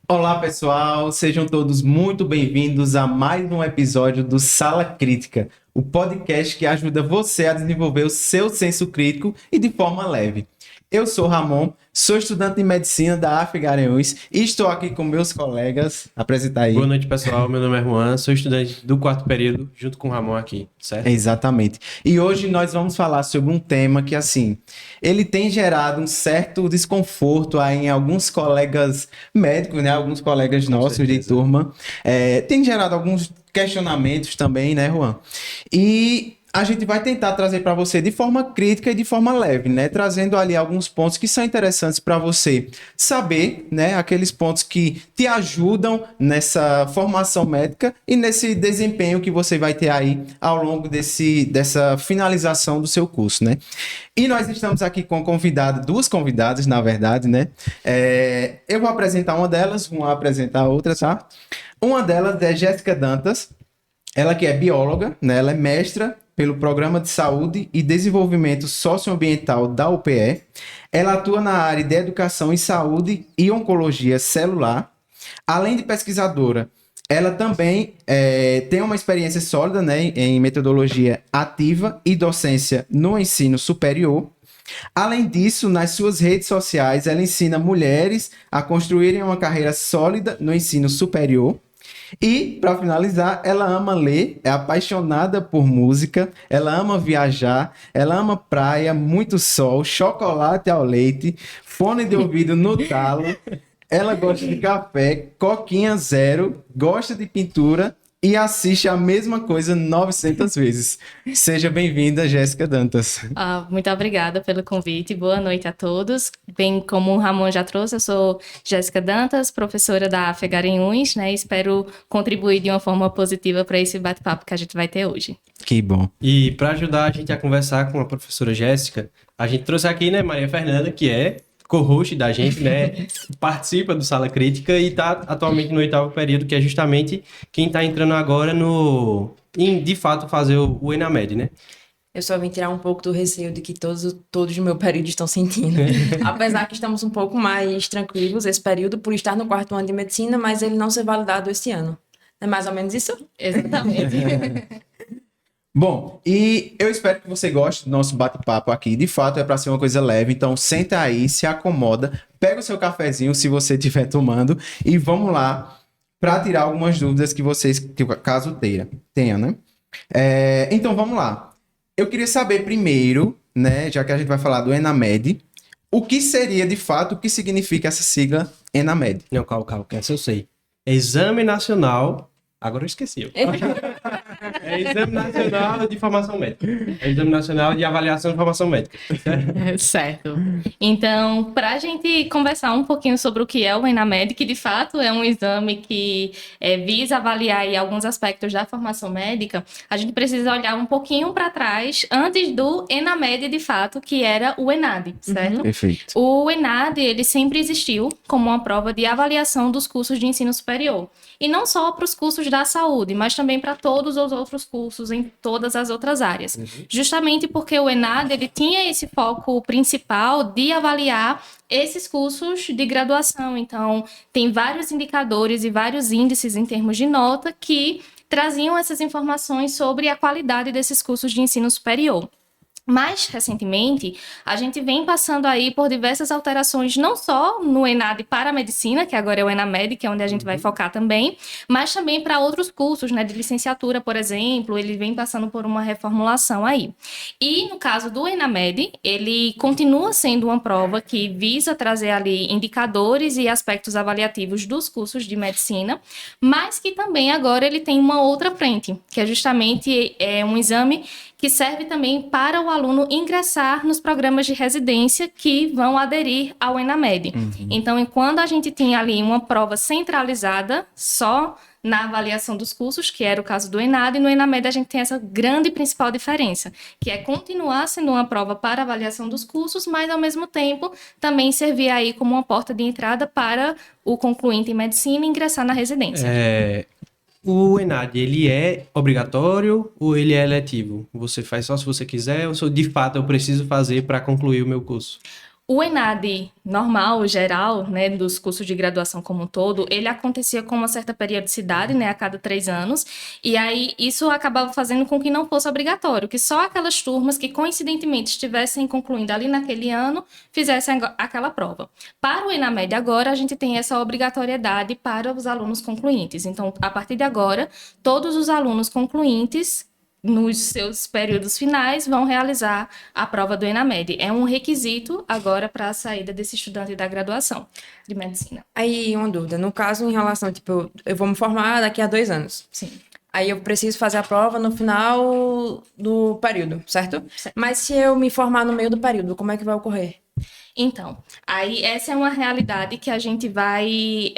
Olá, pessoal, sejam todos muito bem-vindos a mais um episódio do Sala Crítica, o podcast que ajuda você a desenvolver o seu senso crítico e de forma leve. Eu sou Ramon, sou estudante de medicina da AF Garanhuns e estou aqui com meus colegas. Apresentar aí. Boa noite, pessoal. Meu nome é Juan, sou estudante do quarto período, junto com o Ramon aqui, certo? Exatamente. E hoje nós vamos falar sobre um tema que, assim, ele tem gerado um certo desconforto aí em alguns colegas médicos, né? Alguns colegas nossos de turma. Tem gerado alguns questionamentos também, né, Juan? E a gente vai tentar trazer para você de forma crítica e de forma leve, né? Trazendo ali alguns pontos que são interessantes para você saber, né? Aqueles pontos que te ajudam nessa formação médica e nesse desempenho que você vai ter aí ao longo dessa finalização do seu curso, né? E nós estamos aqui com duas convidadas, na verdade, né? Eu vou apresentar uma delas, vou apresentar a outra, tá? Uma delas é Jéssica Dantas, ela que é bióloga, né? Ela é mestra pelo Programa de Saúde e Desenvolvimento Socioambiental da UPE. Ela atua na área de Educação em Saúde e Oncologia Celular. Além de pesquisadora, ela também tem uma experiência sólida, né, em metodologia ativa e docência no ensino superior. Além disso, nas suas redes sociais, ela ensina mulheres a construírem uma carreira sólida no ensino superior. E, para finalizar, ela ama ler, é apaixonada por música, ela ama viajar, ela ama praia, muito sol, chocolate ao leite, fone de ouvido no talo, ela gosta de café, coquinha zero, gosta de pintura e assiste a mesma coisa 900 vezes. Seja bem-vinda, Jéssica Dantas. Muito obrigada pelo convite. Boa noite a todos. Bem, como o Ramon já trouxe, eu sou Jéssica Dantas, professora da AF Garanhuns, né? Espero contribuir de uma forma positiva para esse bate-papo que a gente vai ter hoje. Que bom. E para ajudar a gente a conversar com a professora Jéssica, a gente trouxe aqui, né, Maria Fernanda, que é co-host da gente, né, participa do Sala Crítica e está atualmente no 8º período, que é justamente quem está entrando agora em, de fato, fazer o ENAMED, né? Eu só vim tirar um pouco do receio de que todos no meu período estão sentindo. Apesar que estamos um pouco mais tranquilos esse período por estar no 4º ano de medicina, mas ele não ser validado esse ano. É mais ou menos isso? Exatamente. Bom, e eu espero que você goste do nosso bate-papo aqui. De fato, é para ser uma coisa leve, então senta aí, se acomoda, pega o seu cafezinho se você estiver tomando e vamos lá para tirar algumas dúvidas que vocês, caso tenha, né? Então vamos lá. Eu queria saber primeiro, né, já que a gente vai falar do ENAMED, o que seria de fato, o que significa essa sigla ENAMED? Não, calma, que essa eu sei. Exame Nacional... Agora eu esqueci. É Exame Nacional de Formação Médica. É Exame Nacional de Avaliação de Formação Médica. Certo. Então, para a gente conversar um pouquinho sobre o que é o ENAMED, que de fato é um exame que visa avaliar aí alguns aspectos da formação médica, a gente precisa olhar um pouquinho para trás, antes do ENAMED de fato, que era o ENAD, certo? Perfeito. O ENAD, ele sempre existiu como uma prova de avaliação dos cursos de ensino superior. E não só para os cursos da saúde, mas também para todos os outros cursos em todas as outras áreas. Justamente porque o ENAD, ele tinha esse foco principal de avaliar esses cursos de graduação. Então, tem vários indicadores e vários índices em termos de nota que traziam essas informações sobre a qualidade desses cursos de ensino superior. Mais recentemente, a gente vem passando aí por diversas alterações, não só no ENAD para a medicina, que agora é o ENAMED, que é onde a gente vai focar também, mas também para outros cursos, né, de licenciatura, por exemplo, ele vem passando por uma reformulação aí. E no caso do ENAMED, ele continua sendo uma prova que visa trazer ali indicadores e aspectos avaliativos dos cursos de medicina, mas que também agora ele tem uma outra frente, que é justamente um exame que serve também para o aluno ingressar nos programas de residência que vão aderir ao ENAMED. Então, quando a gente tinha ali uma prova centralizada só na avaliação dos cursos, que era o caso do ENAD, e no ENAMED a gente tem essa grande principal diferença, que é continuar sendo uma prova para avaliação dos cursos, mas ao mesmo tempo também servir aí como uma porta de entrada para o concluinte em medicina ingressar na residência. O ENAD, ele é obrigatório ou ele é eletivo? Você faz só se você quiser ou de fato eu preciso fazer para concluir o meu curso? O ENAD normal, geral, né, dos cursos de graduação como um todo, ele acontecia com uma certa periodicidade, né, a cada 3 anos, e aí isso acabava fazendo com que não fosse obrigatório, que só aquelas turmas que coincidentemente estivessem concluindo ali naquele ano, fizessem aquela prova. Para o ENAMED agora, a gente tem essa obrigatoriedade para os alunos concluintes. Então, a partir de agora, todos os alunos concluintes nos seus períodos finais, vão realizar a prova do ENAMED. É um requisito agora para a saída desse estudante da graduação de medicina. Aí, uma dúvida. No caso, em relação, tipo, eu vou me formar daqui a 2 anos. Sim. Aí eu preciso fazer a prova no final do período, certo? Mas se eu me formar no meio do período, como é que vai ocorrer? Então, aí essa é uma realidade que a gente vai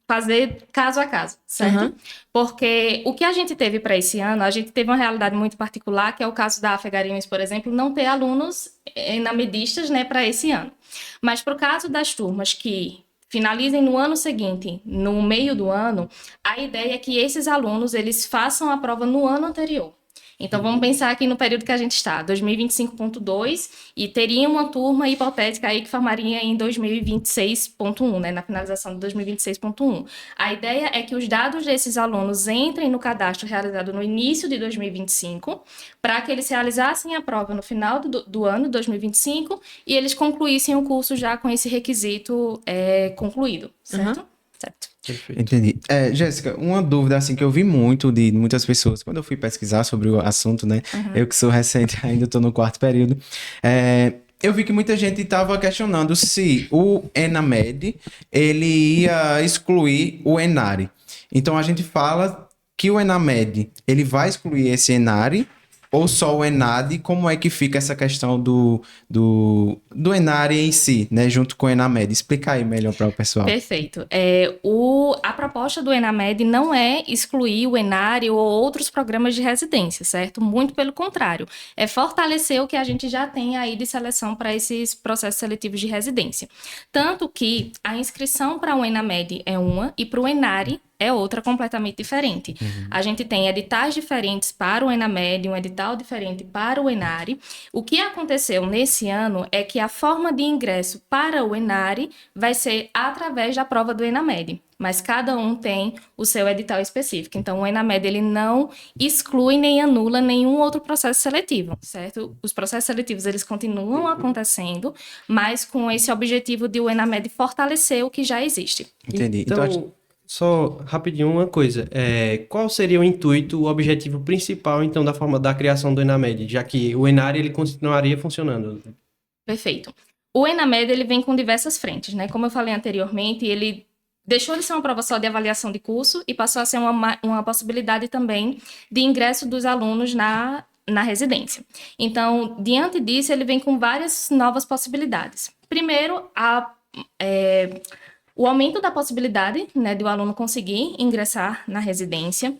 fazer caso a caso, certo? Uhum. Porque o que a gente teve para esse ano, a gente teve uma realidade muito particular, que é o caso da Afegariões, por exemplo, não ter alunos enamedistas, né, para esse ano. Mas para o caso das turmas que finalizem no ano seguinte, no meio do ano, a ideia é que esses alunos eles façam a prova no ano anterior. Então, vamos pensar aqui no período que a gente está, 2025.2, e teria uma turma hipotética aí que formaria em 2026.1, né, na finalização de 2026.1. A ideia é que os dados desses alunos entrem no cadastro realizado no início de 2025, para que eles realizassem a prova no final do ano, 2025, e eles concluíssem o curso já com esse requisito concluído, certo? Certo. Perfeito. Entendi. Jéssica, uma dúvida assim que eu vi muito de muitas pessoas quando eu fui pesquisar sobre o assunto, né? Eu que sou recente, ainda estou no 4º período. Eu vi que muita gente estava questionando se o ENAMED ele ia excluir o ENARE. Então a gente fala que o ENAMED ele vai excluir esse ENARE ou só o ENAD? Como é que fica essa questão do ENARE em si, né? Junto com o ENAMED. Explica aí melhor para o pessoal. Perfeito. A proposta do ENAMED não é excluir o ENARE ou outros programas de residência, certo? Muito pelo contrário. É fortalecer o que a gente já tem aí de seleção para esses processos seletivos de residência. Tanto que a inscrição para o ENAMED é uma e para o ENARE é outra completamente diferente. A gente tem editais diferentes para o ENAMED, um edital diferente para o ENARE. O que aconteceu nesse ano é que a forma de ingresso para o ENARE vai ser através da prova do ENAMED, mas cada um tem o seu edital específico. Então, o ENAMED ele não exclui nem anula nenhum outro processo seletivo, certo? Os processos seletivos eles continuam acontecendo, mas com esse objetivo de o ENAMED fortalecer o que já existe. Entendi. Então, só rapidinho uma coisa. Qual seria o intuito, o objetivo principal, então, da criação do ENAMED, já que o ENARE ele continuaria funcionando? Perfeito. O ENAMED ele vem com diversas frentes, né? Como eu falei anteriormente, ele deixou de ser uma prova só de avaliação de curso e passou a ser uma possibilidade também de ingresso dos alunos na residência. Então, diante disso, ele vem com várias novas possibilidades. Primeiro, o aumento da possibilidade, né, de o aluno conseguir ingressar na residência,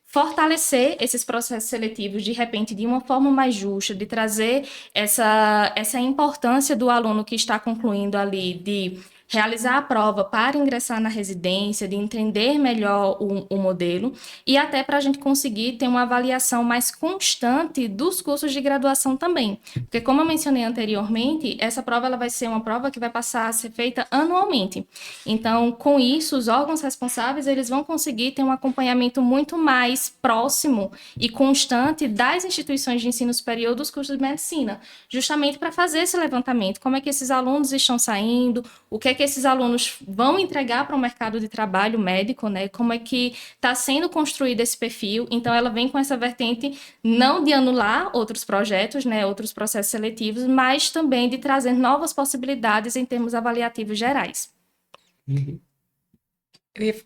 fortalecer esses processos seletivos, de repente, de uma forma mais justa, de trazer essa importância do aluno que está concluindo ali, de realizar a prova para ingressar na residência, de entender melhor o modelo e até para a gente conseguir ter uma avaliação mais constante dos cursos de graduação também. Porque, como eu mencionei anteriormente, essa prova ela vai ser uma prova que vai passar a ser feita anualmente. Então, com isso, os órgãos responsáveis eles vão conseguir ter um acompanhamento muito mais próximo e constante das instituições de ensino superior dos cursos de medicina, justamente para fazer esse levantamento. Como é que esses alunos estão saindo, o que é que esses alunos vão entregar para o mercado de trabalho médico, né? Como é que está sendo construído esse perfil. Então, ela vem com essa vertente não de anular outros projetos, né? Outros processos seletivos, mas também de trazer novas possibilidades em termos avaliativos gerais.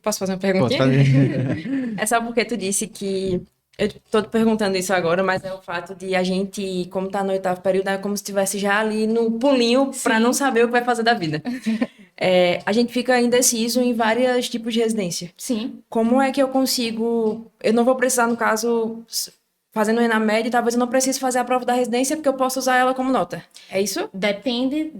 Posso fazer uma pergunta? Posso fazer. É só porque tu disse que... Eu tô te perguntando isso agora, mas é o fato de a gente, como tá no 8º período, é como se estivesse já ali no pulinho para não saber o que vai fazer da vida. A gente fica indeciso em vários tipos de residência. Sim. Como é que eu consigo... Eu não vou precisar, no caso, fazendo o ENAMED, talvez eu não precise fazer a prova da residência porque eu posso usar ela como nota. É isso? Depende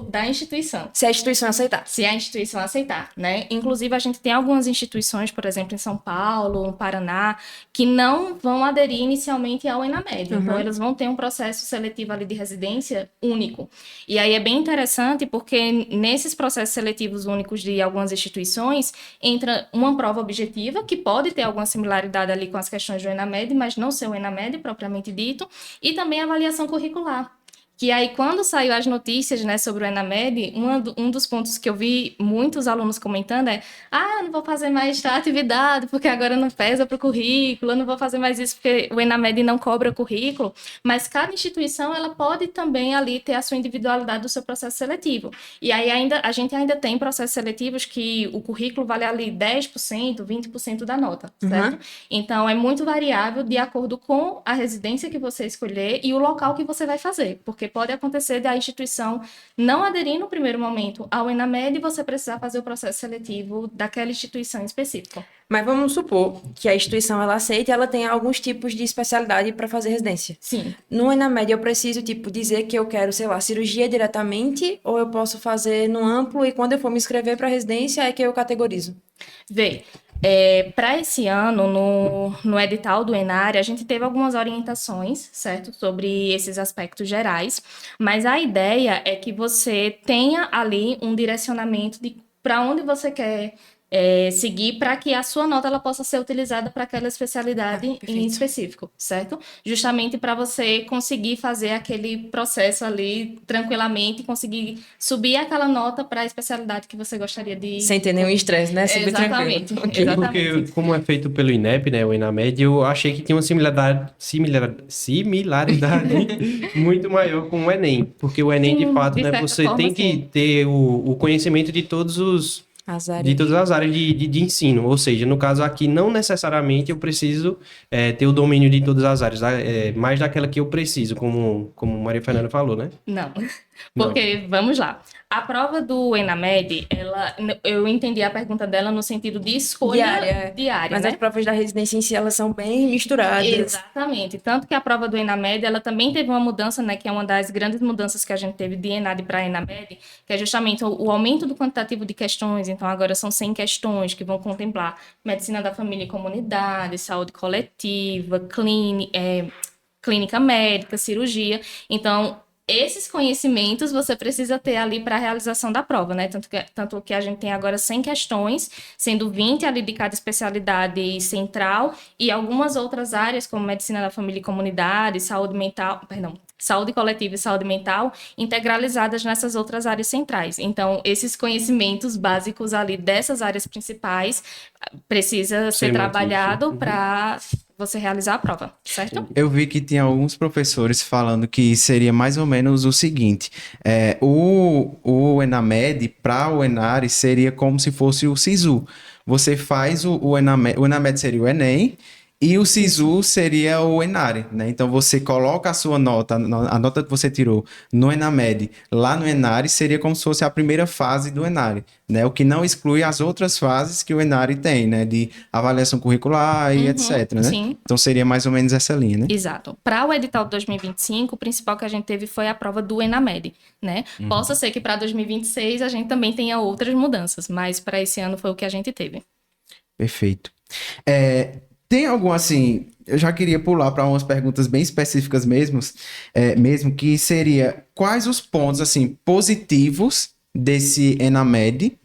da instituição. Se a instituição aceitar. Se a instituição aceitar, né? Inclusive, a gente tem algumas instituições, por exemplo, em São Paulo, no Paraná, que não vão aderir inicialmente ao ENAMED. Então, eles vão ter um processo seletivo ali de residência único. E aí é bem interessante porque nesses processos seletivos únicos de algumas instituições, entra uma prova objetiva, que pode ter alguma similaridade ali com as questões do ENAMED, mas não ser o ENAMED propriamente dito, e também a avaliação curricular. Que aí, quando saiu as notícias, né, sobre o ENAMED, um dos pontos que eu vi muitos alunos comentando é: eu não vou fazer mais tal atividade porque agora não pesa para o currículo, eu não vou fazer mais isso porque o ENAMED não cobra currículo. Mas cada instituição, ela pode também ali ter a sua individualidade do seu processo seletivo. E aí, a gente ainda tem processos seletivos que o currículo vale ali 10%, 20% da nota, certo? Então, é muito variável de acordo com a residência que você escolher e o local que você vai fazer, porque pode acontecer da instituição não aderir no primeiro momento ao ENAMED e você precisar fazer o processo seletivo daquela instituição específica. Mas vamos supor que a instituição ela aceita e ela tem alguns tipos de especialidade para fazer residência. Sim. No ENAMED eu preciso, dizer que eu quero, sei lá, cirurgia diretamente, ou eu posso fazer no amplo e quando eu for me inscrever para residência é que eu categorizo? Vê, para esse ano, no edital do ENARE, a gente teve algumas orientações, certo? Sobre esses aspectos gerais, mas a ideia é que você tenha ali um direcionamento para onde você quer seguir para que a sua nota ela possa ser utilizada para aquela especialidade em específico, certo? Justamente para você conseguir fazer aquele processo ali tranquilamente, conseguir subir aquela nota para a especialidade que você gostaria de... Sem ter nenhum estresse, né? Super Exatamente. tranquilo. Exatamente. Porque, como é feito pelo INEP, né, o ENAMED, eu achei que tinha uma similaridade muito maior com o Enem. Porque o Enem, Sim, de fato, de né, certa você forma, tem que sim. ter o conhecimento de todos os... De todas as áreas de ensino. Ou seja, no caso aqui, não necessariamente eu preciso ter o domínio de todas as áreas, mais daquela que eu preciso, como Maria Fernanda falou, né? Não, porque, vamos lá, a prova do ENAMED, eu entendi a pergunta dela no sentido de escolha diária, Mas né? as provas da residência em si, elas são bem misturadas. Exatamente, tanto que a prova do ENAMED, ela também teve uma mudança, né, que é uma das grandes mudanças que a gente teve de ENAD para ENAMED, que é justamente o aumento do quantitativo de questões. Então agora são 100 questões que vão contemplar medicina da família e comunidade, saúde coletiva, clínica médica, cirurgia. Então, esses conhecimentos você precisa ter ali para a realização da prova, né? Tanto que a gente tem agora 100 questões, sendo 20 ali de cada especialidade central e algumas outras áreas, como medicina da família e comunidade, saúde coletiva e saúde mental, integralizadas nessas outras áreas centrais. Então, esses conhecimentos básicos ali dessas áreas principais precisa ser trabalhado para você realizar a prova, certo? Eu vi que tinha alguns professores falando que seria mais ou menos o seguinte: o ENAMED para o ENARE seria como se fosse o SISU. Você faz o ENAMED seria o Enem, e o SISU seria o ENARE, né? Então, você coloca a sua nota, a nota que você tirou no ENAMED, lá no ENARE, seria como se fosse a primeira fase do ENARE, né? O que não exclui as outras fases que o ENARE tem, né? De avaliação curricular e etc, né? Sim. Então, seria mais ou menos essa linha, né? Exato. Para o edital de 2025, o principal que a gente teve foi a prova do ENAMED, né? Possa ser que para 2026 a gente também tenha outras mudanças, mas para esse ano foi o que a gente teve. Perfeito. Tem algum, assim, eu já queria pular para umas perguntas bem específicas mesmo, que seria, quais os pontos, assim, positivos desse ENAMED,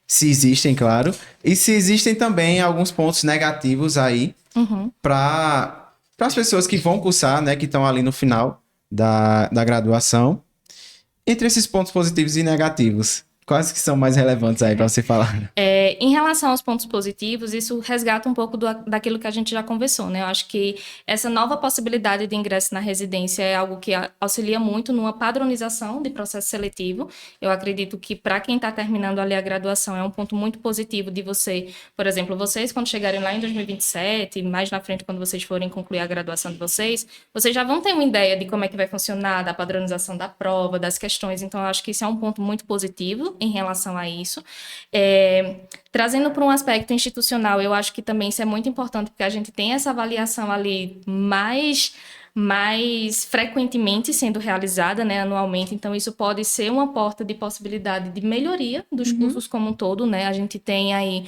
se existem, claro, e se existem também alguns pontos negativos aí para as pessoas que vão cursar, né, que estão ali no final da graduação. Entre esses pontos positivos e negativos, quais que são mais relevantes aí para você falar? Em relação aos pontos positivos, isso resgata um pouco daquilo que a gente já conversou, né? Eu acho que essa nova possibilidade de ingresso na residência é algo que auxilia muito numa padronização de processo seletivo. Eu acredito que para quem está terminando ali a graduação é um ponto muito positivo de você, por exemplo, vocês quando chegarem lá em 2027, mais na frente quando vocês forem concluir a graduação de vocês já vão ter uma ideia de como é que vai funcionar, da padronização da prova, das questões. Então, eu acho que isso é um ponto muito positivo em relação a isso. Trazendo para um aspecto institucional, eu acho que também isso é muito importante, porque a gente tem essa avaliação ali mais frequentemente sendo realizada, né, anualmente. Então, isso pode ser uma porta de possibilidade de melhoria dos cursos como um todo, né? A gente tem aí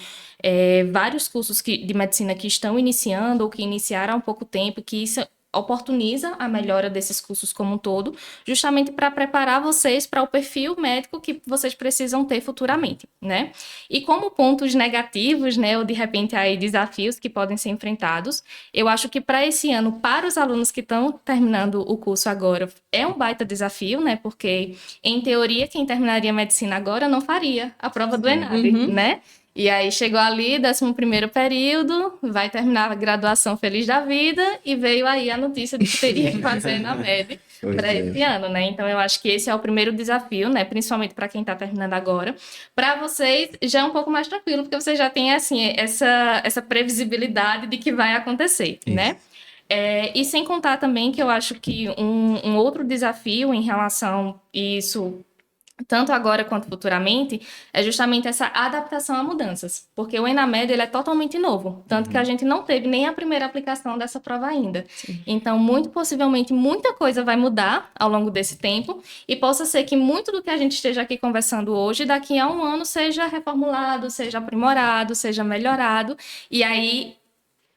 vários cursos de medicina que estão iniciando ou que iniciaram há pouco tempo, que isso oportuniza a melhora desses cursos como um todo, justamente para preparar vocês para o perfil médico que vocês precisam ter futuramente, né? E como pontos negativos, né, ou de repente aí desafios que podem ser enfrentados, eu acho que para esse ano, para os alunos que estão terminando o curso agora, é um baita desafio, né? Porque, em teoria, quem terminaria medicina agora não faria a prova do ENAD, né? E aí chegou ali, 11º período, vai terminar a graduação feliz da vida e veio aí a notícia de que teria que fazer na MED para esse ano, né? Então eu acho que esse é o primeiro desafio, né? Principalmente para quem está terminando agora. Para vocês já é um pouco mais tranquilo, porque vocês já têm assim essa previsibilidade de que vai acontecer, né? E sem contar também que eu acho que um outro desafio em relação a isso, tanto agora quanto futuramente, é justamente essa adaptação a mudanças. Porque o ENAMED, ele é totalmente novo. Tanto que a gente não teve nem a primeira aplicação dessa prova ainda. Sim. Então, muito possivelmente, muita coisa vai mudar ao longo desse tempo. E possa ser que muito do que a gente esteja aqui conversando hoje, daqui a um ano, seja reformulado, seja aprimorado, seja melhorado. E aí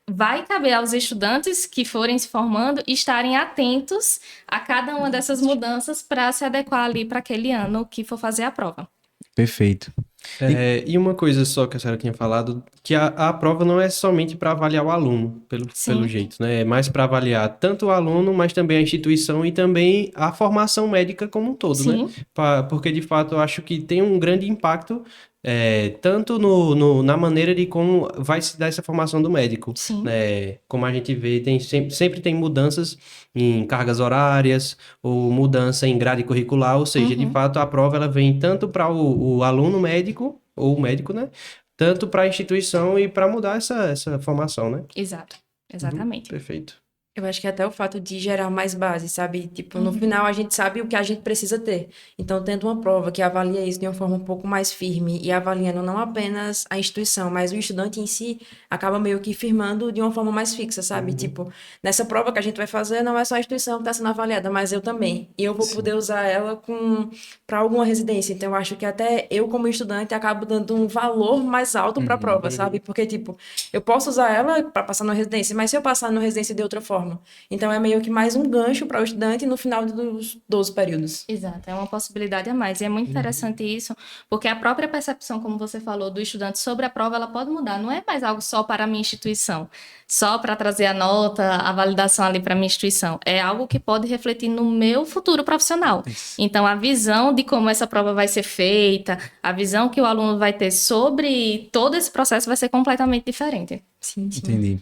vai caber aos estudantes que forem se formando estarem atentos a cada uma dessas mudanças para se adequar ali para aquele ano que for fazer a prova. Perfeito. E uma coisa só que a senhora tinha falado, que a prova não é somente para avaliar o aluno, pelo jeito, né? É mais para avaliar tanto o aluno, mas também a instituição e também a formação médica como um todo, né? Porque, de fato, eu acho que tem um grande impacto tanto na maneira de como vai se dar essa formação do médico. Né? Como a gente vê, sempre tem mudanças em cargas horárias ou mudança em grade curricular, ou seja, de fato, a prova ela vem tanto para o aluno médico, ou o médico, né? Tanto para a instituição e para mudar essa formação, né? Exato, exatamente. Perfeito. Eu acho que até o fato de gerar mais base, sabe? Tipo, no final a gente sabe o que a gente precisa ter. Então, tendo uma prova que avalia isso de uma forma um pouco mais firme e avaliando não apenas a instituição, mas o estudante em si, acaba meio que firmando de uma forma mais fixa, sabe? Tipo, nessa prova que a gente vai fazer, não é só a instituição que está sendo avaliada, mas eu também. E eu vou poder usar ela para alguma residência. Então, eu acho que até eu, como estudante, acabo dando um valor mais alto para a prova, sabe? Porque, tipo, eu posso usar ela para passar numa residência, mas se eu passar numa residência de outra forma, então, é meio que mais um gancho para o estudante no final dos 12 períodos. Exato, é uma possibilidade a mais. E é muito interessante isso, porque a própria percepção, como você falou, do estudante sobre a prova, ela pode mudar. Não é mais algo só para a minha instituição, só para trazer a nota, a validação ali para a minha instituição. É algo que pode refletir no meu futuro profissional. Então, a visão de como essa prova vai ser feita, a visão que o aluno vai ter sobre todo esse processo vai ser completamente diferente. Sim. Entendi.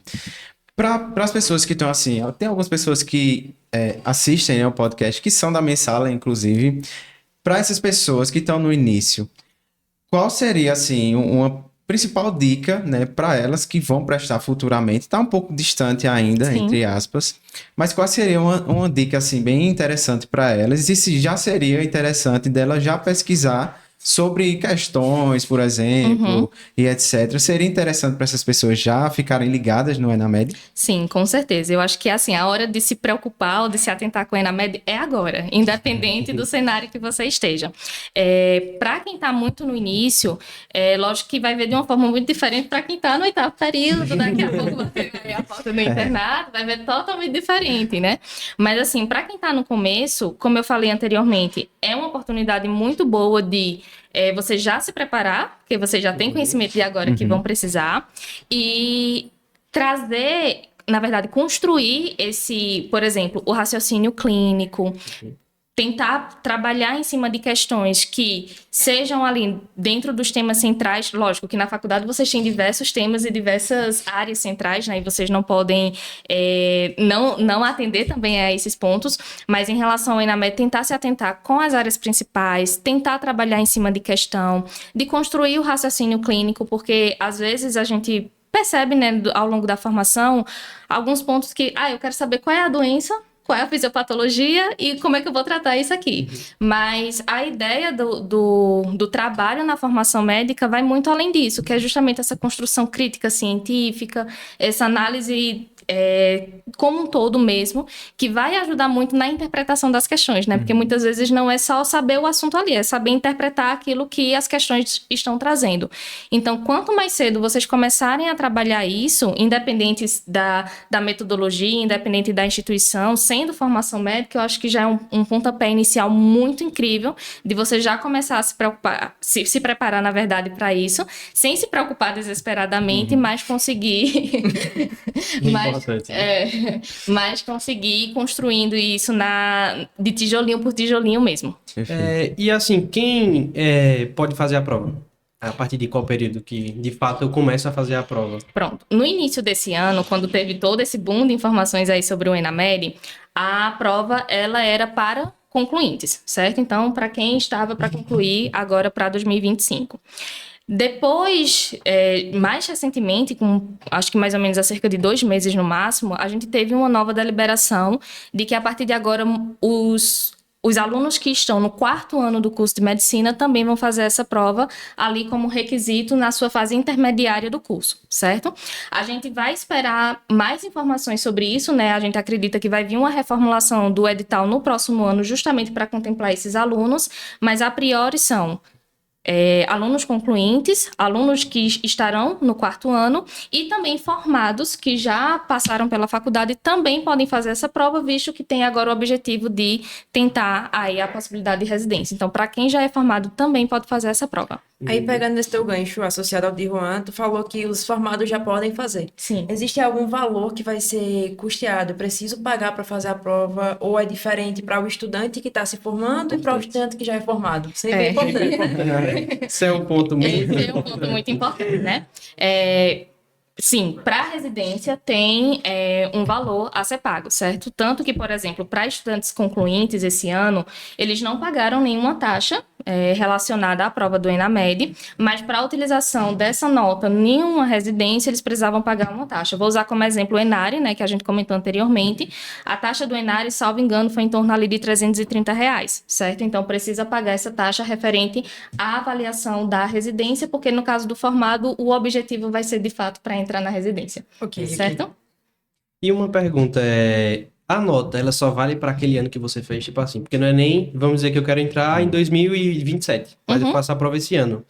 Para as pessoas que estão assim, tem algumas pessoas que assistem ao podcast, que são da minha sala, inclusive. Para essas pessoas que estão no início, qual seria, assim, uma principal dica, né, para elas que vão prestar futuramente? Está um pouco distante ainda, entre aspas, mas qual seria uma dica, assim, bem interessante para elas? E se já seria interessante dela já pesquisar sobre questões, por exemplo, e etc. Seria interessante para essas pessoas já ficarem ligadas no ENAMED? Sim, com certeza. Eu acho que assim, a hora de se preocupar ou de se atentar com o ENAMED é agora, independente do cenário que você esteja. Para quem está muito no início, lógico que vai ver de uma forma muito diferente para quem está no 8º período, daqui a pouco você vai ver a porta do internato, vai ver totalmente diferente, né? Mas assim, para quem está no começo, como eu falei anteriormente, é uma oportunidade muito boa de você já se preparar, porque você já tem conhecimento de agora que vão precisar, e trazer, na verdade, construir por exemplo, o raciocínio clínico, tentar trabalhar em cima de questões que sejam ali dentro dos temas centrais. Lógico que na faculdade vocês têm diversos temas e diversas áreas centrais, né? E vocês não podem não atender também a esses pontos, mas em relação ao ENAMED, tentar se atentar com as áreas principais, tentar trabalhar em cima de questão, de construir o raciocínio clínico, porque às vezes a gente percebe, né, ao longo da formação, alguns pontos que, eu quero saber qual é a doença qual é a fisiopatologia e como é que eu vou tratar isso aqui. Mas a ideia do trabalho na formação médica vai muito além disso, que é justamente essa construção crítica científica, essa análise como um todo mesmo, que vai ajudar muito na interpretação das questões, né? Porque muitas vezes não é só saber o assunto ali, é saber interpretar aquilo que as questões estão trazendo. Então, quanto mais cedo vocês começarem a trabalhar isso, independente da metodologia, independente da instituição, sendo formação médica, eu acho que já é um pontapé inicial muito incrível de você já começar a se preocupar, se preparar, na verdade, para isso, sem se preocupar desesperadamente, mas conseguir... mas conseguir ir construindo isso de tijolinho por tijolinho mesmo. E assim, quem pode fazer a prova? A partir de qual período que, de fato, eu começo a fazer a prova? Pronto. No início desse ano, quando teve todo esse boom de informações aí sobre o ENAMED, a prova, ela era para concluintes, certo? Então, para quem estava para concluir agora para 2025. Depois, mais recentemente, acho que mais ou menos há cerca de 2 meses no máximo, a gente teve uma nova deliberação de que a partir de agora os alunos que estão no 4º ano do curso de medicina também vão fazer essa prova ali como requisito na sua fase intermediária do curso, certo? A gente vai esperar mais informações sobre isso, né? A gente acredita que vai vir uma reformulação do edital no próximo ano justamente para contemplar esses alunos, mas a priori são... alunos concluintes, alunos que estarão no 4º ano e também formados que já passaram pela faculdade também podem fazer essa prova, visto que tem agora o objetivo de tentar aí a possibilidade de residência. Então, para quem já é formado, também pode fazer essa prova. Aí, pegando esse teu gancho associado ao de Juan, tu falou que os formados já podem fazer. Sim. Existe algum valor que vai ser custeado? Eu preciso pagar para fazer a prova ou é diferente para o estudante que está se formando e para o estudante que já é formado? Sempre é importante, né? Esse é um ponto muito... Esse é um ponto muito importante, né? Sim, para a residência tem um valor a ser pago, certo? Tanto que, por exemplo, para estudantes concluintes esse ano, eles não pagaram nenhuma taxa relacionada à prova do ENAMED, mas para a utilização dessa nota em uma residência, eles precisavam pagar uma taxa. Vou usar como exemplo o Enare, né, que a gente comentou anteriormente. A taxa do Enare, salvo engano, foi em torno ali de R$330, certo? Então, precisa pagar essa taxa referente à avaliação da residência, porque no caso do formado, o objetivo vai ser, de fato, para entrar na residência. Ok. Certo? E uma pergunta a nota, ela só vale para aquele ano que você fez, tipo assim, porque não é nem, vamos dizer que eu quero entrar em 2027, mas eu faço a prova esse ano.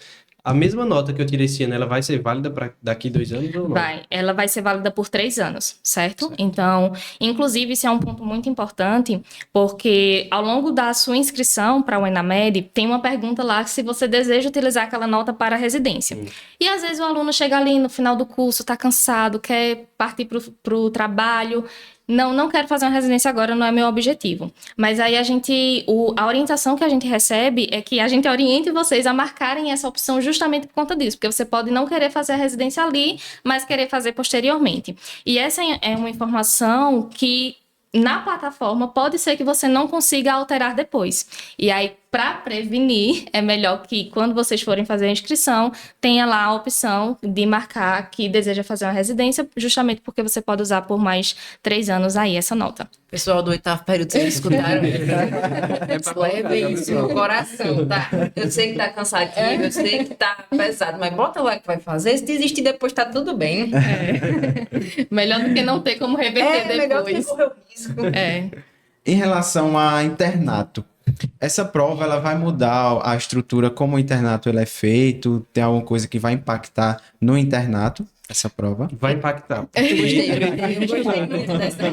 A mesma nota que eu tirei esse ano, ela vai ser válida para daqui 2 anos ou não? Vai, ela vai ser válida por 3 anos, certo? Então, inclusive, isso é um ponto muito importante, porque ao longo da sua inscrição para o ENAMED, tem uma pergunta lá se você deseja utilizar aquela nota para a residência. E às vezes o aluno chega ali no final do curso, está cansado, quer partir para o trabalho... Não quero fazer uma residência agora, não é meu objetivo. Mas aí a orientação que a gente recebe é que a gente oriente vocês a marcarem essa opção justamente por conta disso, porque você pode não querer fazer a residência ali, mas querer fazer posteriormente. E essa é uma informação que na plataforma pode ser que você não consiga alterar depois. E aí, para prevenir, é melhor que quando vocês forem fazer a inscrição, tenha lá a opção de marcar que deseja fazer uma residência, justamente porque você pode usar por mais 3 anos aí essa nota. Pessoal do 8º período, vocês escutaram? Leve isso no coração, tá? Eu sei que tá cansativo, eu sei que tá pesado, mas bota lá que vai fazer. Se desistir depois, tá tudo bem. Melhor do que não ter como reverter depois. Melhor do que correr o risco. Em relação a internato, essa prova ela vai mudar a estrutura como o internato ele é feito? Tem alguma coisa que vai impactar no internato, essa prova? Vai impactar. Eu gostei muito dessa.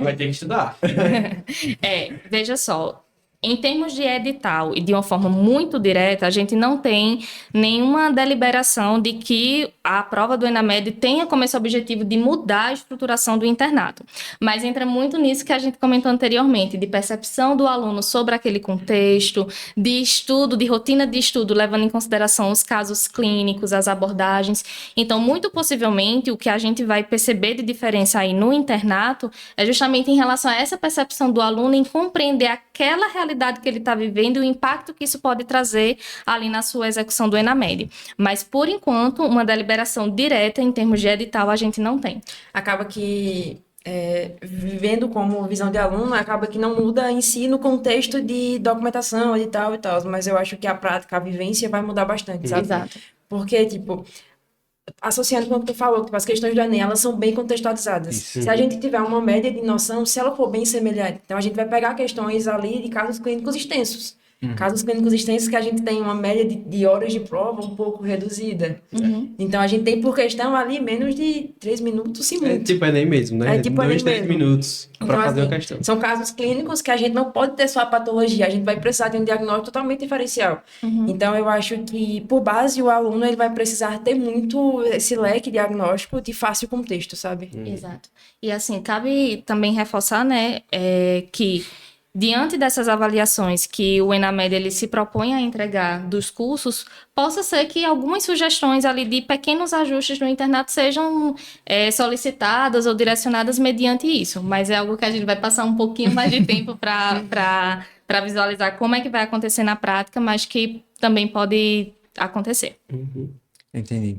Vai ter que estudar. Veja só. Em termos de edital e de uma forma muito direta, a gente não tem nenhuma deliberação de que a prova do ENAMED tenha como esse objetivo de mudar a estruturação do internato. Mas entra muito nisso que a gente comentou anteriormente, de percepção do aluno sobre aquele contexto, de estudo, de rotina de estudo, levando em consideração os casos clínicos, as abordagens. Então, muito possivelmente, o que a gente vai perceber de diferença aí no internato é justamente em relação a essa percepção do aluno em compreender aquela realidade que ele está vivendo e o impacto que isso pode trazer ali na sua execução do ENAMED. Mas, por enquanto, uma deliberação direta em termos de edital a gente não tem. Acaba que vivendo como visão de aluno, acaba que não muda em si no contexto de documentação e tal, mas eu acho que a prática, a vivência vai mudar bastante, sabe? Exato. Porque, tipo, associando com o que tu falou, tipo, as questões do Enem, elas são bem contextualizadas. Isso. Se a gente tiver uma média de noção, se ela for bem semelhante, então a gente vai pegar questões ali de casos clínicos extensos. Casos clínicos extensos que a gente tem uma média de horas de prova um pouco reduzida. Então, a gente tem por questão ali menos de 3 minutos, sim, É muito. tipo Enem mesmo, né? É tipo 2, Enem 3 mesmo. minutos pra Então, fazer assim, uma questão. são casos clínicos que a gente não pode ter só a patologia, a gente vai precisar de um diagnóstico totalmente diferencial. Então, eu acho que, por base, o aluno ele vai precisar ter muito esse leque diagnóstico de fácil contexto, sabe? Exato. E assim, cabe também reforçar, né, que diante dessas avaliações que o Enamed ele se propõe a entregar dos cursos, possa ser que algumas sugestões ali de pequenos ajustes no internato sejam solicitadas ou direcionadas mediante isso, mas é algo que a gente vai passar um pouquinho mais de tempo para visualizar como é que vai acontecer na prática, mas que também pode acontecer. Entendi.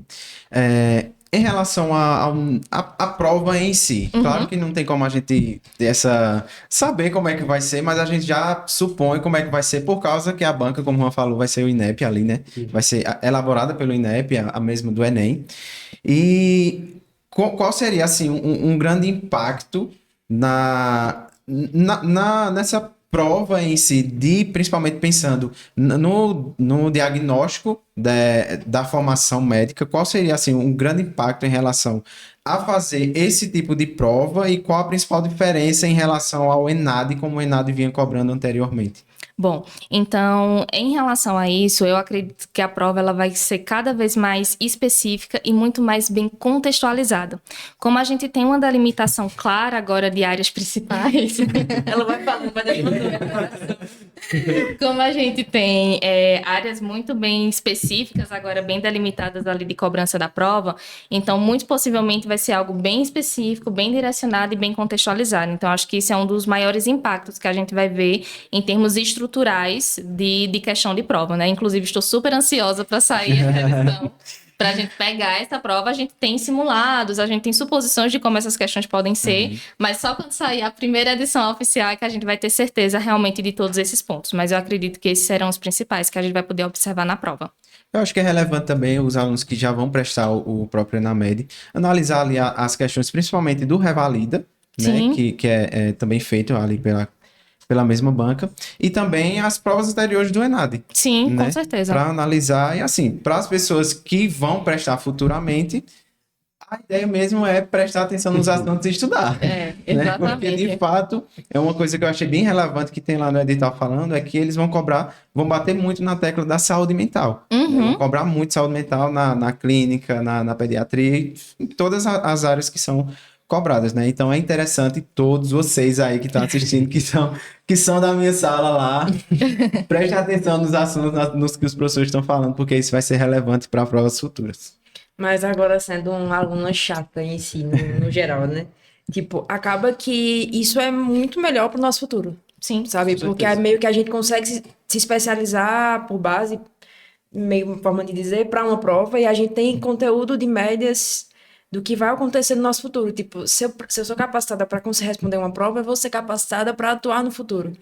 Em relação à prova em si, claro que não tem como a gente saber como é que vai ser, mas a gente já supõe como é que vai ser por causa que a banca, como o Juan falou, vai ser o INEP ali, né? Vai ser elaborada pelo INEP, a mesma do Enem. E qual seria, assim, um grande impacto nessa prova em si, principalmente pensando no diagnóstico da formação médica, qual seria assim, um grande impacto em relação a fazer esse tipo de prova e qual a principal diferença em relação ao ENAD, como o ENAD vinha cobrando anteriormente? Bom, então, em relação a isso, eu acredito que a prova ela vai ser cada vez mais específica e muito mais bem contextualizada. Como a gente tem uma delimitação clara agora de áreas principais, Ela vai falando, vai deixando. como a gente tem áreas muito bem específicas, agora bem delimitadas ali de cobrança da prova, então, muito possivelmente vai ser algo bem específico, bem direcionado e bem contextualizado. Então, acho que isso é um dos maiores impactos que a gente vai ver em termos estruturais de questão de prova, né? Inclusive, estou super ansiosa para sair a revisão. Para a gente pegar essa prova, a gente tem simulados, a gente tem suposições de como essas questões podem ser, mas só quando sair a primeira edição oficial é que a gente vai ter certeza realmente de todos esses pontos. Mas eu acredito que esses serão os principais que a gente vai poder observar na prova. Eu acho que é relevante também os alunos que já vão prestar o próprio ENAMED, analisar ali as questões, principalmente do Revalida, né, que é também feito ali pela mesma banca, e também as provas anteriores do ENAD. Sim, né? com certeza. Para analisar, e assim, para as pessoas que vão prestar futuramente, a ideia mesmo é prestar atenção nos assuntos e estudar. É, né? Porque, exatamente. de fato, é uma coisa que eu achei bem relevante que tem lá no edital falando, é que eles vão bater muito na tecla da saúde mental. Vão cobrar muito saúde mental na clínica, na pediatria, em todas as áreas que são cobradas, né? Então é interessante todos vocês aí que estão assistindo, que são da minha sala lá, prestem atenção nos assuntos, nos que os professores estão falando, porque isso vai ser relevante para provas futuras. Mas agora, sendo uma aluna chata em si, no geral, né? Tipo, acaba que isso é muito melhor pro nosso futuro. Sim, sabe? Porque é meio que a gente consegue se especializar por base, meio forma de dizer, para uma prova, e a gente tem conteúdo de médias do que vai acontecer no nosso futuro. Tipo, se eu sou capacitada para conseguir responder uma prova, eu vou ser capacitada para atuar no futuro.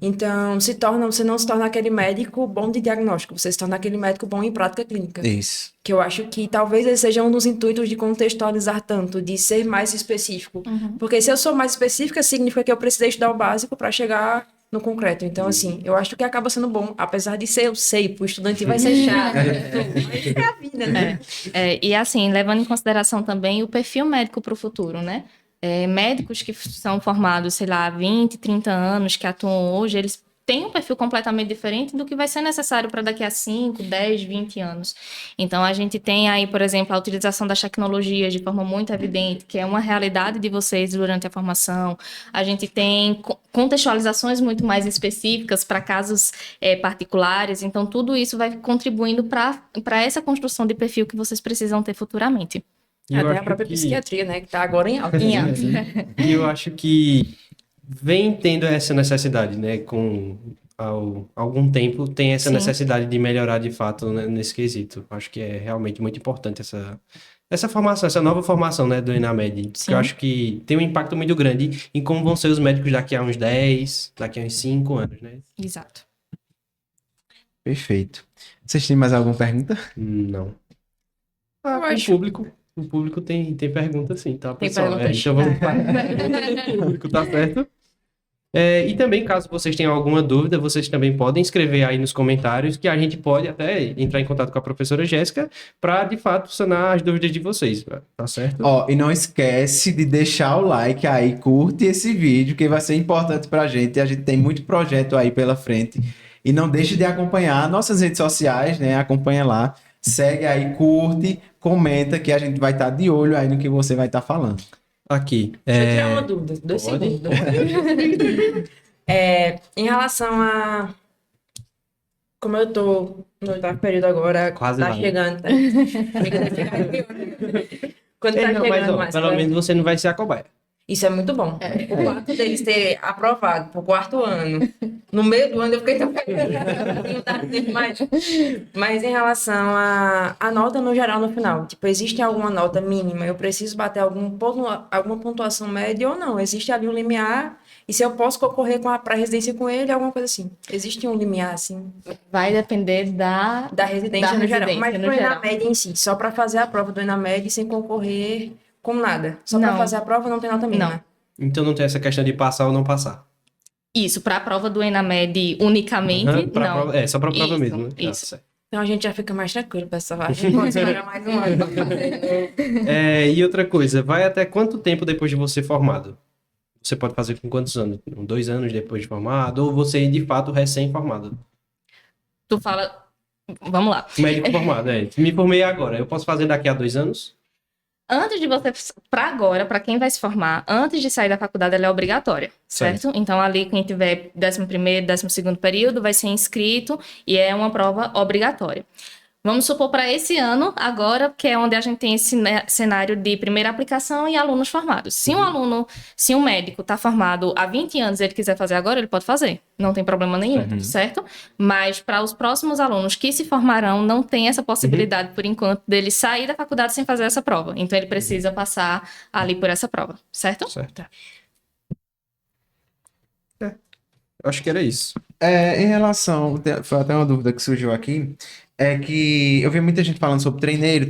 Então, você não se torna aquele médico bom de diagnóstico, você se torna aquele médico bom em prática clínica. Isso. Que eu acho que talvez esse seja um dos intuitos de contextualizar tanto, de ser mais específico. Porque se eu sou mais específica, significa que eu precisei estudar o básico para chegar no concreto. Então, assim, eu acho que acaba sendo bom, apesar de ser, eu sei, pro estudante vai ser chato. Mas é a vida, né? E assim, levando em consideração também o perfil médico para o futuro, né? Médicos que são formados, sei lá, há 20, 30 anos, que atuam hoje, eles têm um perfil completamente diferente do que vai ser necessário para daqui a 5, 10, 20 anos. Então, a gente tem aí, por exemplo, a utilização das tecnologias de forma muito evidente, que é uma realidade de vocês durante a formação. A gente tem contextualizações muito mais específicas para casos particulares. Então, tudo isso vai contribuindo para essa construção de perfil que vocês precisam ter futuramente. Até a própria psiquiatria, né? Que tá agora em alta. E eu acho que vem tendo essa necessidade, né? Com algum tempo tem essa necessidade de melhorar de fato, né, nesse quesito. Acho que é realmente muito importante essa formação, essa nova formação, né, do Enamed, que eu acho que tem um impacto muito grande em como vão ser os médicos daqui a uns 10, daqui a uns 5 anos, né? Exato. Perfeito. Vocês têm mais alguma pergunta? Não. Eu O acho. público tem pergunta sim, tá, Tem pessoal? perguntas. Então vamos para a pergunta do público, tá certo? E também, caso vocês tenham alguma dúvida, vocês também podem escrever aí nos comentários, que a gente pode até entrar em contato com a professora Jéssica para, de fato, sanar as dúvidas de vocês, tá certo? Ó, e não esquece de deixar o like aí, curte esse vídeo, que vai ser importante pra gente. A gente tem muito projeto aí pela frente. E não deixe de acompanhar nossas redes sociais, né? Acompanha lá, segue aí, curte, comenta, que a gente vai estar de olho aí no que você vai estar falando. Aqui. Deixa eu tirar uma dúvida. 2 Pode. segundos. Em relação a... Como eu tô no 8º período agora, Quase tá vai. chegando... Tá? Quando tá Não, mas, chegando ó, mais... pelo menos você não vai ser a cobaia. Isso é muito bom. O fato deles terem aprovado pro 4º ano, no meio do ano eu fiquei tão não tava tendo mais. Mas em relação à nota no geral no final, tipo, existe alguma nota mínima? Eu preciso bater alguma pontuação média ou não? Existe ali um limiar? E se eu posso concorrer com a pré-residência com ele, alguma coisa assim? Existe um limiar, assim, Vai depender da residência Da no geral? residência Mas no pro geral. Enamed em si, só para fazer a prova do Enamed sem concorrer com nada. Só para Não. fazer a prova não tem nota mínima. Então não tem essa questão de passar ou não passar. isso. Para a prova do Enamed unicamente, Aham, pra não. prova- só pra prova Isso, mesmo, né? isso. certo. Então a gente já fica mais tranquilo pra essa vaga. Pode esperar mais um ano pra fazer. E outra coisa, vai até quanto tempo depois de você formado? Você pode fazer com quantos anos? 2 anos depois de formado? Ou você, de fato, recém-formado? Tu fala... Vamos lá. Médico formado, Me formei agora. Eu posso fazer daqui a 2 anos? Antes de você, para agora, para quem vai se formar, antes de sair da faculdade, ela é obrigatória, certo? Então, ali, quem tiver 11º, 12º período, vai ser inscrito e é uma prova obrigatória. Vamos supor para esse ano, agora, que é onde a gente tem esse cenário de primeira aplicação e alunos formados. Se um médico está formado há 20 anos e ele quiser fazer agora, ele pode fazer. Não tem problema nenhum, certo? Mas para os próximos alunos que se formarão, não tem essa possibilidade, por enquanto, dele sair da faculdade sem fazer essa prova. Então, ele precisa passar ali por essa prova, certo? Certo. Eu acho que era isso. Em relação, foi até uma dúvida que surgiu aqui, é que eu vi muita gente falando sobre treineiro,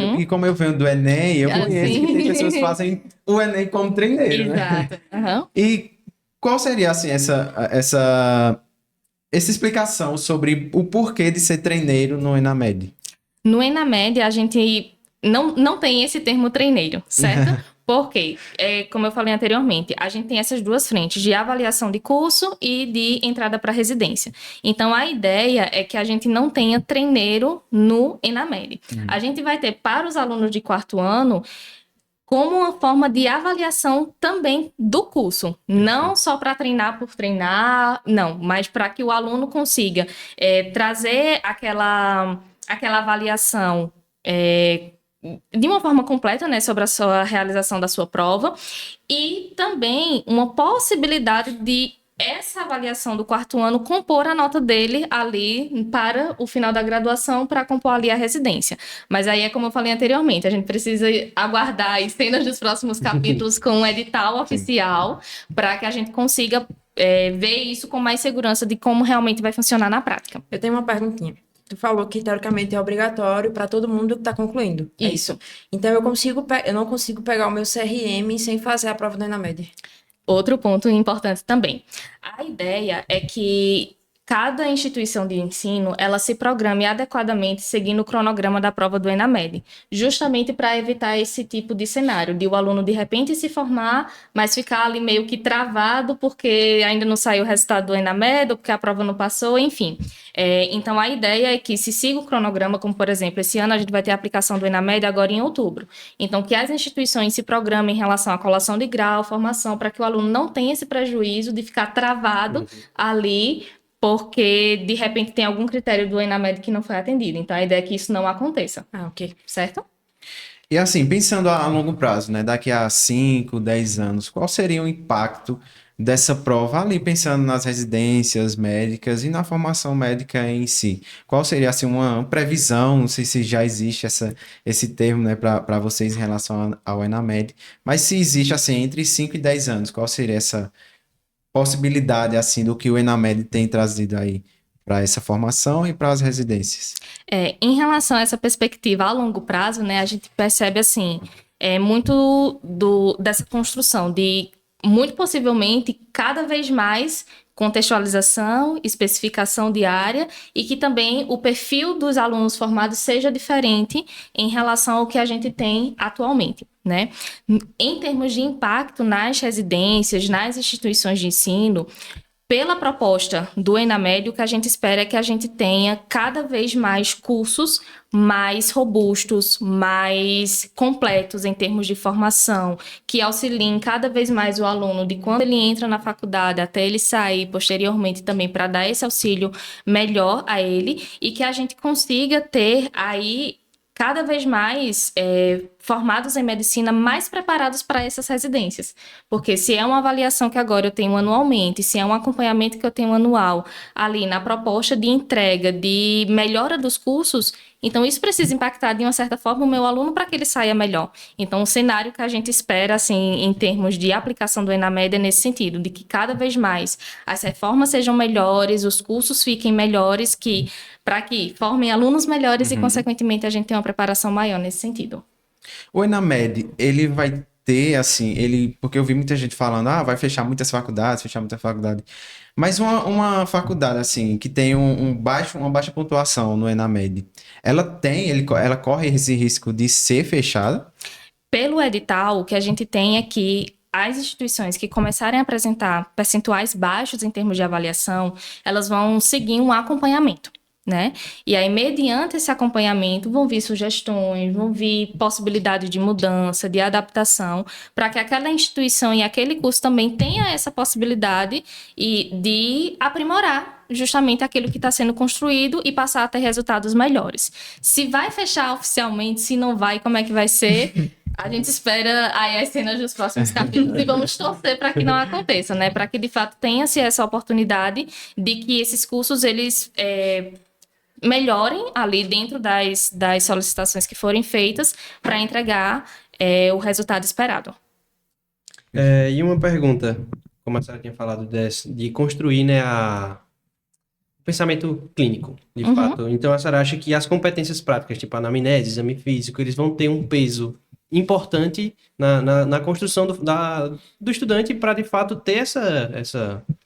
Uhum. e como eu venho do Enem, eu Ah, conheço sim. que tem pessoas que fazem o Enem como treineiro, né? Exato. Aham. E qual seria, assim, essa explicação sobre o porquê de ser treineiro no Enamed? No Enamed, a gente não tem esse termo treineiro, certo? Porque, como eu falei anteriormente, a gente tem essas duas frentes de avaliação de curso e de entrada para residência. Então, a ideia é que a gente não tenha treineiro no Enamed. A gente vai ter para os alunos de 4º ano como uma forma de avaliação também do curso. Não só para treinar por treinar, não, mas para que o aluno consiga trazer aquela avaliação de uma forma completa, né, sobre a sua realização da sua prova, e também uma possibilidade de essa avaliação do 4º ano compor a nota dele ali para o final da graduação, para compor ali a residência. Mas aí é como eu falei anteriormente, a gente precisa aguardar as cenas dos próximos capítulos com um edital oficial para que a gente consiga ver isso com mais segurança de como realmente vai funcionar na prática. Eu tenho uma perguntinha. Tu falou que, teoricamente, é obrigatório para todo mundo que está concluindo. É Isso. Então, eu não consigo pegar o meu CRM sem fazer a prova do Enamed. Outro ponto importante também. A ideia é que cada instituição de ensino, ela se programe adequadamente seguindo o cronograma da prova do Enamed, justamente para evitar esse tipo de cenário, de o aluno de repente se formar, mas ficar ali meio que travado porque ainda não saiu o resultado do Enamed, ou porque a prova não passou, enfim. Então, a ideia é que se siga o cronograma, como, por exemplo, esse ano a gente vai ter a aplicação do Enamed agora em outubro. Então, que as instituições se programem em relação à colação de grau, formação, para que o aluno não tenha esse prejuízo de ficar travado ali, porque, de repente, tem algum critério do Enamed que não foi atendido. Então, a ideia é que isso não aconteça, Ah, ok. certo? E assim, pensando a longo prazo, né? Daqui a 5, 10 anos, qual seria o impacto dessa prova ali, pensando nas residências médicas e na formação médica em si? Qual seria, assim, uma previsão, não sei se já existe esse termo, né, para vocês em relação ao ENAMED, mas se existe, assim, entre 5 e 10 anos, qual seria essa possibilidade, assim, do que o ENAMED tem trazido aí para essa formação e para as residências? Em relação a essa perspectiva a longo prazo, né, a gente percebe assim, muito dessa construção de, muito possivelmente, cada vez mais contextualização, especificação de área e que também o perfil dos alunos formados seja diferente em relação ao que a gente tem atualmente, né? Em termos de impacto nas residências, nas instituições de ensino, pela proposta do ENAMED, o que a gente espera é que a gente tenha cada vez mais cursos mais robustos, mais completos em termos de formação, que auxiliem cada vez mais o aluno de quando ele entra na faculdade até ele sair posteriormente também para dar esse auxílio melhor a ele e que a gente consiga ter aí cada vez mais formados em medicina mais preparados para essas residências. Porque se é uma avaliação que agora eu tenho anualmente, se é um acompanhamento que eu tenho anual, ali na proposta de entrega, de melhora dos cursos, então isso precisa impactar de uma certa forma o meu aluno para que ele saia melhor. Então o cenário que a gente espera, assim, em termos de aplicação do ENAMED é nesse sentido, de que cada vez mais as reformas sejam melhores, os cursos fiquem melhores, para que formem alunos melhores e, consequentemente, a gente tenha uma preparação maior nesse sentido. O ENAMED, ele vai ter, assim, porque eu vi muita gente falando, vai fechar muitas faculdades, mas uma faculdade, assim, que tem uma baixa pontuação no ENAMED, ela corre esse risco de ser fechada? Pelo edital, o que a gente tem é que as instituições que começarem a apresentar percentuais baixos em termos de avaliação, elas vão seguir um acompanhamento, né? E aí, mediante esse acompanhamento, vão vir sugestões, vão vir possibilidade de mudança, de adaptação, para que aquela instituição e aquele curso também tenha essa possibilidade de aprimorar justamente aquilo que está sendo construído e passar a ter resultados melhores. Se vai fechar oficialmente, se não vai, como é que vai ser? A gente espera aí as cenas dos próximos capítulos e vamos torcer para que não aconteça, né? Para que, de fato, tenha-se essa oportunidade de que esses cursos, eles melhorem ali dentro das solicitações que forem feitas para entregar o resultado esperado. E uma pergunta, como a senhora tinha falado de construir, né, o pensamento clínico, de fato. Então, a senhora acha que as competências práticas, tipo anamnese, exame físico, eles vão ter um peso importante na construção do estudante para, de fato, ter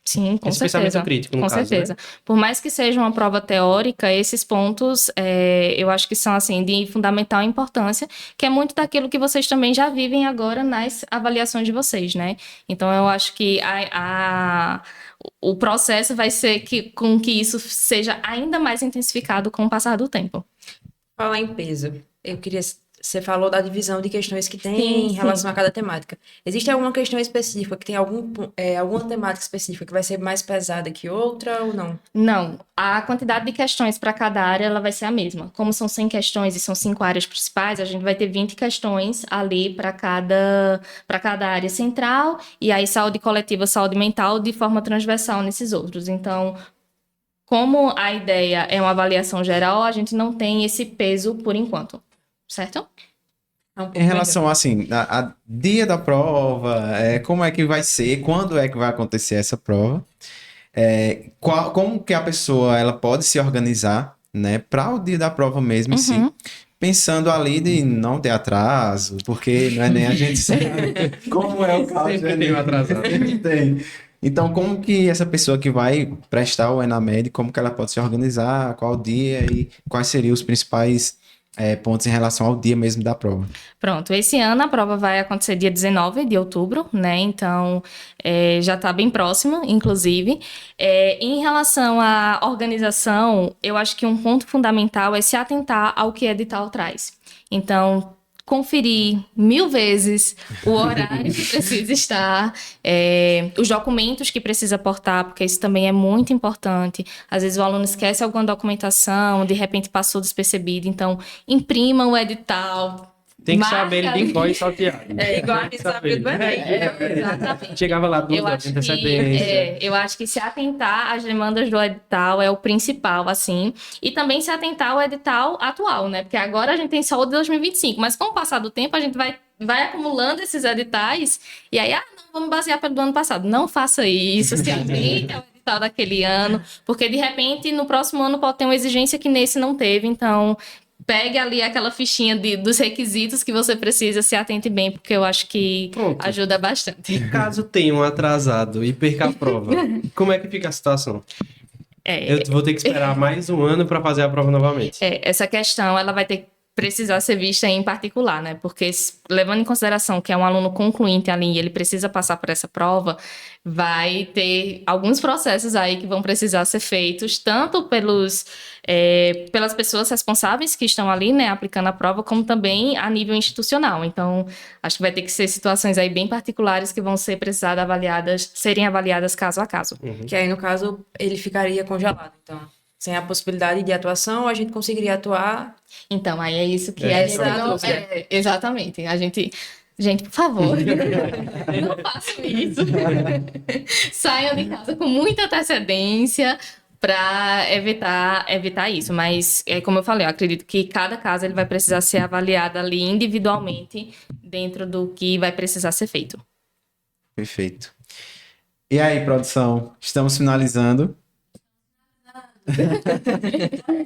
Sim, com esse certeza. pensamento crítico, no com caso, certeza. Né? Por mais que seja uma prova teórica, esses pontos eu acho que são assim, de fundamental importância, que é muito daquilo que vocês também já vivem agora nas avaliações de vocês, né? Então, eu acho que o processo vai ser com que isso seja ainda mais intensificado com o passar do tempo. Falar em peso, eu queria... Você falou da divisão de questões que tem Sim, em relação a cada temática. Existe alguma questão específica, que tem alguma temática específica que vai ser mais pesada que outra ou não? Não. A quantidade de questões para cada área ela vai ser a mesma. Como são 100 questões e são 5 áreas principais, a gente vai ter 20 questões ali para cada área central e aí saúde coletiva, saúde mental de forma transversal nesses outros. Então, como a ideia é uma avaliação geral, a gente não tem esse peso por enquanto. Certo? Em relação, assim, a dia da prova, como é que vai ser, quando é que vai acontecer essa prova, como que a pessoa ela pode se organizar, né, para o dia da prova mesmo, sim, pensando ali de não ter atraso, porque não é nem a gente sabe como é o caso. Sempre tem um atrasado. Sempre tem. Então, como que essa pessoa que vai prestar o ENAMED, como que ela pode se organizar, qual dia e quais seriam os principais pontos em relação ao dia mesmo da prova? Pronto, esse ano a prova vai acontecer dia 19 de outubro, né? Então, já está bem próximo, inclusive. Em relação à organização, eu acho que um ponto fundamental é se atentar ao que o edital traz. Então, conferir 1000 vezes o horário que precisa estar, os documentos que precisa aportar, porque isso também é muito importante. Às vezes o aluno esquece alguma documentação, de repente passou despercebido. Então, imprima o edital, Tem que Marca saber ele de cor e salteado. É igual a gente sabia do Enem. Exatamente. Chegava lá Eu dúvida, acho, antecedência. eu acho que se atentar às demandas do edital é o principal, assim, e também se atentar ao edital atual, né? Porque agora a gente tem só o de 2025, mas com o passar do tempo a gente vai acumulando esses editais e aí, não, vamos basear pelo do ano passado. Não faça isso, se atente ao edital daquele ano, porque de repente no próximo ano pode ter uma exigência que nesse não teve, então pegue ali aquela fichinha dos requisitos que você precisa, se atente bem, porque eu acho que Pronto. ajuda bastante. E caso tenha um atrasado e perca a prova, como é que fica a situação? Eu vou ter que esperar mais um ano para fazer a prova novamente. Essa questão ela vai ter que precisar ser vista em particular, né? Porque levando em consideração que é um aluno concluinte ali e ele precisa passar por essa prova, vai ter alguns processos aí que vão precisar ser feitos, tanto pelas pessoas responsáveis que estão ali, né, aplicando a prova, como também a nível institucional. Então, acho que vai ter que ser situações aí bem particulares que vão ser precisadas serem avaliadas caso a caso. Que aí, no caso, ele ficaria congelado. Então, sem a possibilidade de atuação, a gente conseguiria atuar. Então, aí é isso que Exato. exatamente. Gente, por favor, não façam isso. Saiam de casa com muita antecedência para evitar isso. Mas, como eu falei, eu acredito que cada caso ele vai precisar ser avaliado ali individualmente dentro do que vai precisar ser feito. Perfeito. E aí, produção? Estamos finalizando.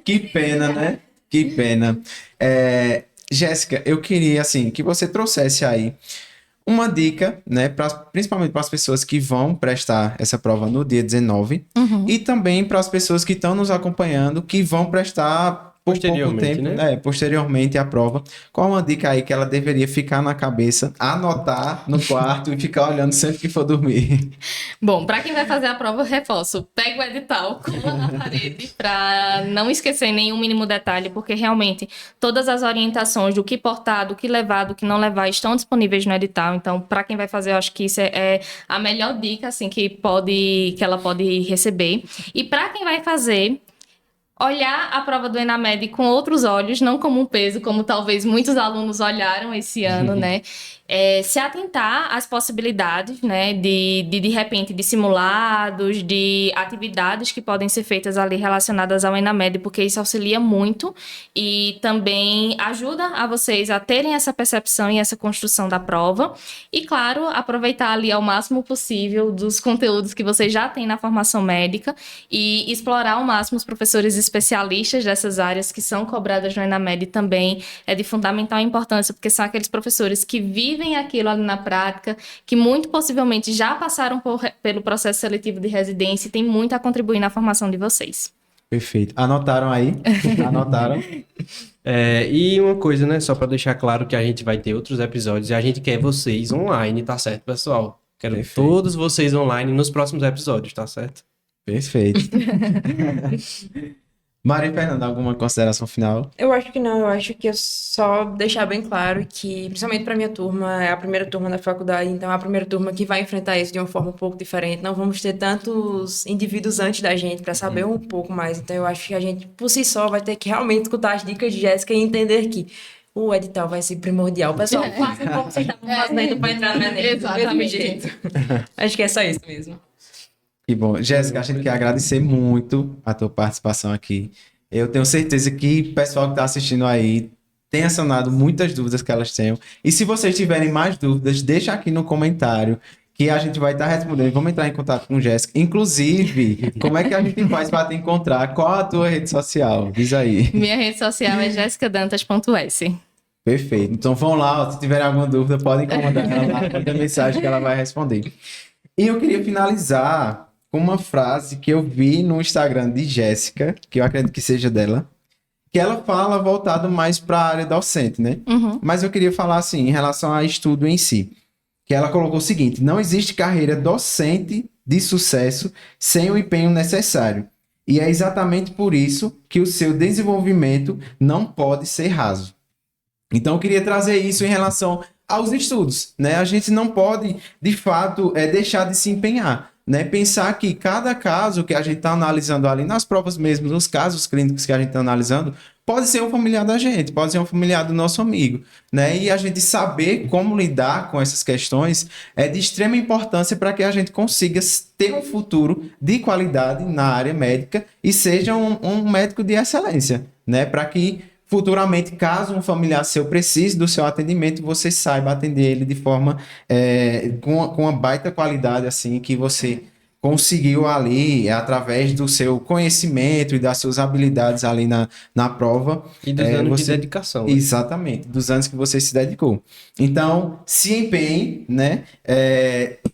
Que pena, né? Que pena. Jéssica, eu queria, assim, que você trouxesse aí uma dica, né, principalmente para as pessoas que vão prestar essa prova no dia 19 e também para as pessoas que estão nos acompanhando, que vão prestar por pouco tempo, né? Posteriormente à prova. Qual uma dica aí que ela deveria ficar na cabeça, anotar no quarto e ficar olhando sempre que for dormir? Bom, para quem vai fazer a prova, eu reforço. Pega o edital, cola na parede para não esquecer nenhum mínimo detalhe, porque realmente todas as orientações do que portar, do que levar, do que não levar estão disponíveis no edital. Então, para quem vai fazer, eu acho que isso é a melhor dica assim que ela pode receber. E para quem vai fazer, olhar a prova do ENAMED com outros olhos, não como um peso, como talvez muitos alunos olharam esse ano, né? Se atentar às possibilidades, né? De repente, de simulados, de atividades que podem ser feitas ali relacionadas ao ENAMED, porque isso auxilia muito e também ajuda a vocês a terem essa percepção e essa construção da prova. E, claro, aproveitar ali ao máximo possível dos conteúdos que vocês já têm na formação médica e explorar ao máximo os professores especialistas dessas áreas que são cobradas no ENAMED também é de fundamental importância, porque são aqueles professores que vivem aquilo ali na prática, que muito possivelmente já passaram pelo processo seletivo de residência e tem muito a contribuir na formação de vocês. Perfeito. Anotaram aí? Anotaram? E uma coisa, né, só para deixar claro que a gente vai ter outros episódios e a gente quer vocês online, tá certo, pessoal? Quero todos vocês online nos próximos episódios, tá certo? Perfeito. Maria Fernanda, alguma consideração final? Eu acho que não, eu acho que é só deixar bem claro que, principalmente para minha turma, é a primeira turma da faculdade, então é a primeira turma que vai enfrentar isso de uma forma um pouco diferente. Não vamos ter tantos indivíduos antes da gente para saber um pouco mais, então eu acho que a gente, por si só, vai ter que realmente escutar as dicas de Jéssica e entender que o edital vai ser primordial. Pessoal, façam como vocês estavam fazendo para entrar no Enem, do mesmo jeito. Acho que é só isso mesmo. Que bom. Jéssica, a gente quer agradecer muito a tua participação aqui. Eu tenho certeza que o pessoal que está assistindo aí tenha sanado muitas dúvidas que elas tenham. E se vocês tiverem mais dúvidas, deixa aqui no comentário que a gente vai estar respondendo. Vamos entrar em contato com Jéssica. Inclusive, como é que a gente faz para te encontrar? Qual a tua rede social? Diz aí. Minha rede social é jessicadantas.s. Perfeito. Então vão lá, ó, se tiverem alguma dúvida, podem incomodar ela lá, manda mensagem que ela vai responder. E eu queria finalizar com uma frase que eu vi no Instagram de Jéssica, que eu acredito que seja dela, que ela fala voltado mais para a área docente, né? Mas eu queria falar assim, em relação ao estudo em si, que ela colocou o seguinte: não existe carreira docente de sucesso sem o empenho necessário. E é exatamente por isso que o seu desenvolvimento não pode ser raso. Então eu queria trazer isso em relação aos estudos, né? A gente não pode, de fato, deixar de se empenhar. né? Pensar que cada caso que a gente está analisando ali, nas provas mesmo, nos casos clínicos que a gente está analisando, pode ser um familiar da gente, pode ser um familiar do nosso amigo, né? E a gente saber como lidar com essas questões é de extrema importância para que a gente consiga ter um futuro de qualidade na área médica e seja um médico de excelência, né? Para que futuramente, caso um familiar seu precise do seu atendimento, você saiba atender ele de forma com uma baita qualidade, assim, que você conseguiu ali, através do seu conhecimento e das suas habilidades ali na prova. E dos anos de dedicação. Né? Exatamente, dos anos que você se dedicou. Então, se empenhe, né?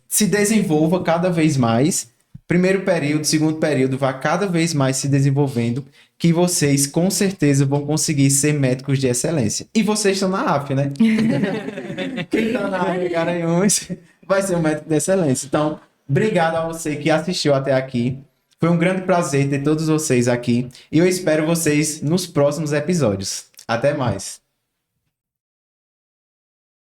Se desenvolva cada vez mais. Primeiro período, segundo período, vá cada vez mais se desenvolvendo, que vocês com certeza vão conseguir ser médicos de excelência. E vocês estão na AF, né? Quem está na AF Garanhuns vai ser um médico de excelência. Então, obrigado a você que assistiu até aqui. Foi um grande prazer ter todos vocês aqui. E eu espero vocês nos próximos episódios. Até mais.